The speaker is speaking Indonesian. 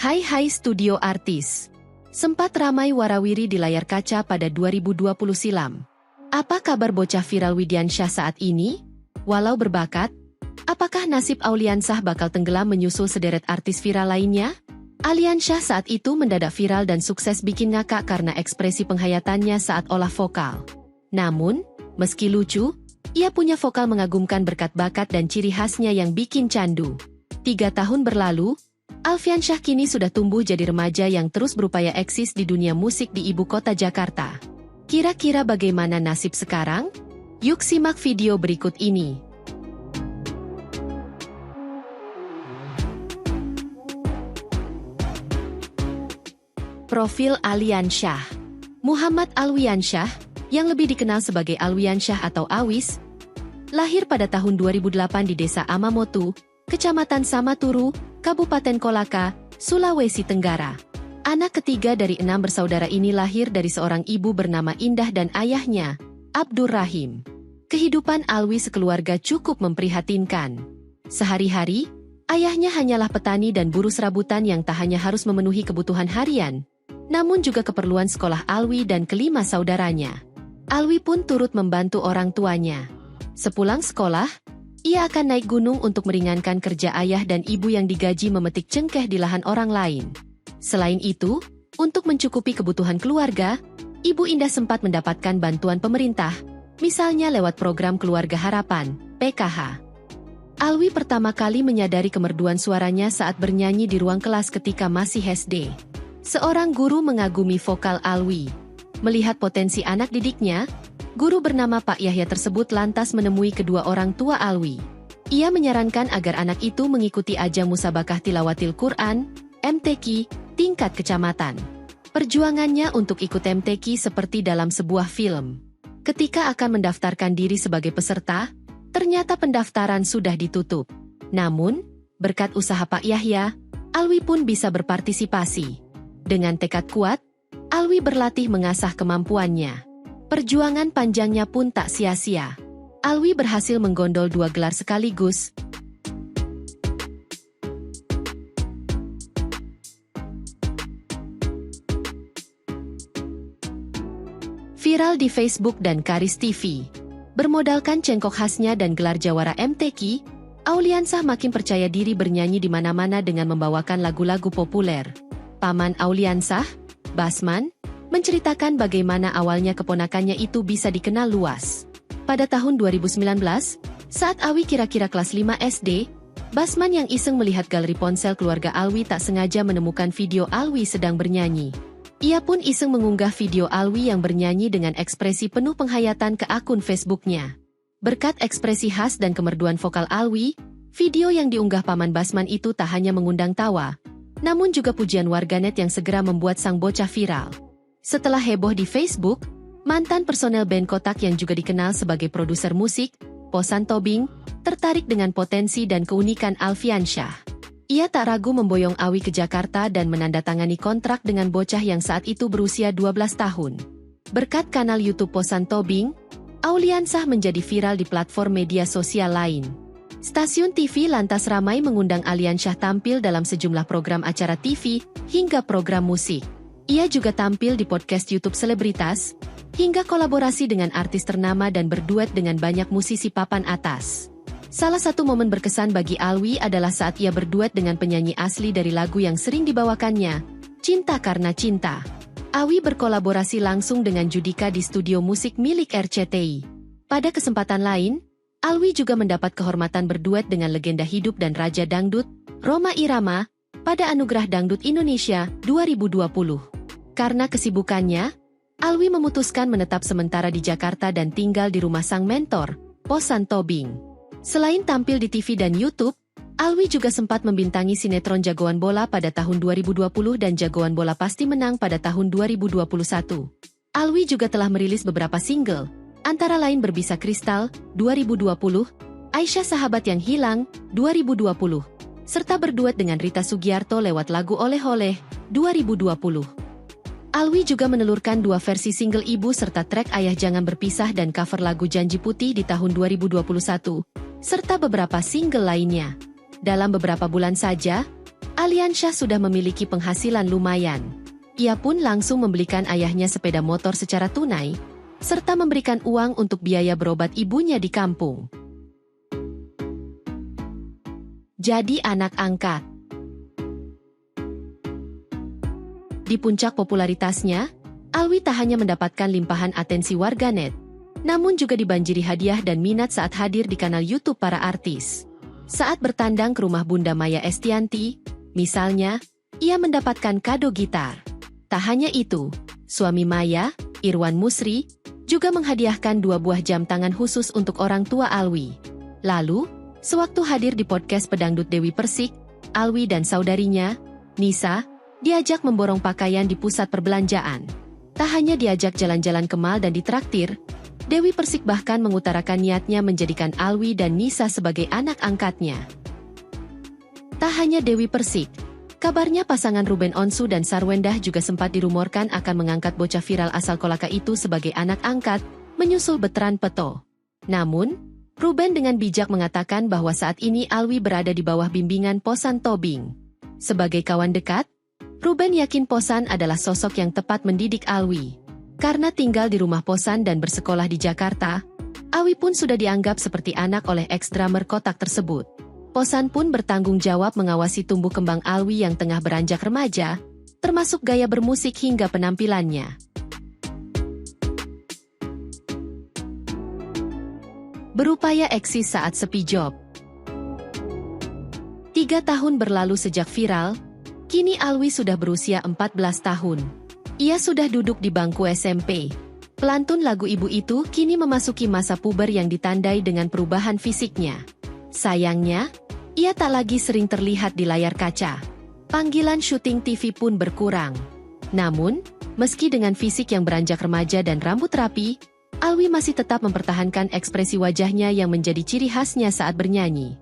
Hai studio artis. Sempat ramai warawiri di layar kaca pada 2020 silam. Apa kabar bocah viral Widiansyah saat ini? Walau berbakat, apakah nasib Auliansyah bakal tenggelam menyusul sederet artis viral lainnya? Auliansyah saat itu mendadak viral dan sukses bikin ngakak karena ekspresi penghayatannya saat olah vokal. Namun, meski lucu, ia punya vokal mengagumkan berkat bakat dan ciri khasnya yang bikin candu. 3 tahun berlalu, Auliansyah kini sudah tumbuh jadi remaja yang terus berupaya eksis di dunia musik di ibu kota Jakarta. Kira-kira bagaimana nasib sekarang? Yuk simak video berikut ini. Profil Auliansyah. Muhammad Auliansyah, yang lebih dikenal sebagai Auliansyah atau Awis, lahir pada tahun 2008 di desa Amamotu, Kecamatan Samaturu, Kabupaten Kolaka, Sulawesi Tenggara. Anak ketiga dari 6 bersaudara ini lahir dari seorang ibu bernama Indah dan ayahnya, Abdur Rahim. Kehidupan Alwi sekeluarga cukup memprihatinkan. Sehari-hari, ayahnya hanyalah petani dan buruh serabutan yang tak hanya harus memenuhi kebutuhan harian, namun juga keperluan sekolah Alwi dan kelima saudaranya. Alwi pun turut membantu orang tuanya. Sepulang sekolah, ia akan naik gunung untuk meringankan kerja ayah dan ibu yang digaji memetik cengkeh di lahan orang lain. Selain itu, untuk mencukupi kebutuhan keluarga, Ibu Indah sempat mendapatkan bantuan pemerintah, misalnya lewat program Keluarga Harapan, PKH. Alwi pertama kali menyadari kemerduan suaranya saat bernyanyi di ruang kelas ketika masih SD. Seorang guru mengagumi vokal Alwi. Melihat potensi anak didiknya, guru bernama Pak Yahya tersebut lantas menemui kedua orang tua Alwi. Ia menyarankan agar anak itu mengikuti ajang musabakah tilawatil Quran, MTQ, tingkat kecamatan. Perjuangannya untuk ikut MTQ seperti dalam sebuah film. Ketika akan mendaftarkan diri sebagai peserta, ternyata pendaftaran sudah ditutup. Namun, berkat usaha Pak Yahya, Alwi pun bisa berpartisipasi. Dengan tekad kuat, Alwi berlatih mengasah kemampuannya. Perjuangan panjangnya pun tak sia-sia. Alwi berhasil menggondol 2 gelar sekaligus. Viral di Facebook dan Karis TV. Bermodalkan cengkok khasnya dan gelar jawara MTQ, Auliansyah makin percaya diri bernyanyi di mana-mana dengan membawakan lagu-lagu populer. Paman Auliansyah, Basman, menceritakan bagaimana awalnya keponakannya itu bisa dikenal luas. Pada tahun 2019, saat Alwi kira-kira kelas 5 SD, Basman yang iseng melihat galeri ponsel keluarga Alwi tak sengaja menemukan video Alwi sedang bernyanyi. Ia pun iseng mengunggah video Alwi yang bernyanyi dengan ekspresi penuh penghayatan ke akun Facebooknya. Berkat ekspresi khas dan kemerduan vokal Alwi, video yang diunggah Paman Basman itu tak hanya mengundang tawa, namun juga pujian warganet yang segera membuat sang bocah viral. Setelah heboh di Facebook, mantan personel band Kotak yang juga dikenal sebagai produser musik, Posan Tobing, tertarik dengan potensi dan keunikan Auliansyah. Ia tak ragu memboyong Alwi ke Jakarta dan menandatangani kontrak dengan bocah yang saat itu berusia 12 tahun. Berkat kanal YouTube Posan Tobing, Auliansyah menjadi viral di platform media sosial lain. Stasiun TV lantas ramai mengundang Auliansyah tampil dalam sejumlah program acara TV, hingga program musik. Ia juga tampil di podcast YouTube selebritas, hingga kolaborasi dengan artis ternama dan berduet dengan banyak musisi papan atas. Salah satu momen berkesan bagi Alwi adalah saat ia berduet dengan penyanyi asli dari lagu yang sering dibawakannya, Cinta Karena Cinta. Alwi berkolaborasi langsung dengan Judika di studio musik milik RCTI. Pada kesempatan lain, Alwi juga mendapat kehormatan berduet dengan legenda hidup dan raja dangdut, Rhoma Irama, pada Anugerah Dangdut Indonesia 2020. Karena kesibukannya, Alwi memutuskan menetap sementara di Jakarta dan tinggal di rumah sang mentor, Posan Tobing. Selain tampil di TV dan YouTube, Alwi juga sempat membintangi sinetron Jagoan Bola pada tahun 2020 dan Jagoan Bola Pasti Menang pada tahun 2021. Alwi juga telah merilis beberapa single, antara lain Berbisa Kristal, 2020, Aisyah Sahabat Yang Hilang, 2020, serta berduet dengan Rita Sugiarto lewat lagu Oleh-Oleh, 2020. Alwi juga menelurkan 2 versi single Ibu serta track Ayah Jangan Berpisah dan cover lagu Janji Putih di tahun 2021, serta beberapa single lainnya. Dalam beberapa bulan saja, Aliansyah sudah memiliki penghasilan lumayan. Ia pun langsung membelikan ayahnya sepeda motor secara tunai, serta memberikan uang untuk biaya berobat ibunya di kampung. Jadi anak angkat. Di puncak popularitasnya, Alwi tak hanya mendapatkan limpahan atensi warganet, namun juga dibanjiri hadiah dan minat saat hadir di kanal YouTube para artis. Saat bertandang ke rumah Bunda Maya Estianty, misalnya, ia mendapatkan kado gitar. Tak hanya itu, suami Maya, Irwan Musri, juga menghadiahkan 2 buah jam tangan khusus untuk orang tua Alwi. Lalu, sewaktu hadir di podcast Pedangdut Dewi Persik, Alwi dan saudarinya, Nisa, diajak memborong pakaian di pusat perbelanjaan. Tak hanya diajak jalan-jalan ke mall dan ditraktir, Dewi Persik bahkan mengutarakan niatnya menjadikan Alwi dan Nisa sebagai anak angkatnya. Tak hanya Dewi Persik, kabarnya pasangan Ruben Onsu dan Sarwendah juga sempat dirumorkan akan mengangkat bocah viral asal Kolaka itu sebagai anak angkat, menyusul Betran Peto. Namun, Ruben dengan bijak mengatakan bahwa saat ini Alwi berada di bawah bimbingan Posan Tobing. Sebagai kawan dekat, Ruben yakin Posan adalah sosok yang tepat mendidik Alwi. Karena tinggal di rumah Posan dan bersekolah di Jakarta, Alwi pun sudah dianggap seperti anak oleh ex-drummer Kotak tersebut. Posan pun bertanggung jawab mengawasi tumbuh kembang Alwi yang tengah beranjak remaja, termasuk gaya bermusik hingga penampilannya. Berupaya eksis saat sepi job. 3 tahun berlalu sejak viral, kini Alwi sudah berusia 14 tahun. Ia sudah duduk di bangku SMP. Pelantun lagu ibu itu kini memasuki masa puber yang ditandai dengan perubahan fisiknya. Sayangnya, ia tak lagi sering terlihat di layar kaca. Panggilan syuting TV pun berkurang. Namun, meski dengan fisik yang beranjak remaja dan rambut rapi, Alwi masih tetap mempertahankan ekspresi wajahnya yang menjadi ciri khasnya saat bernyanyi.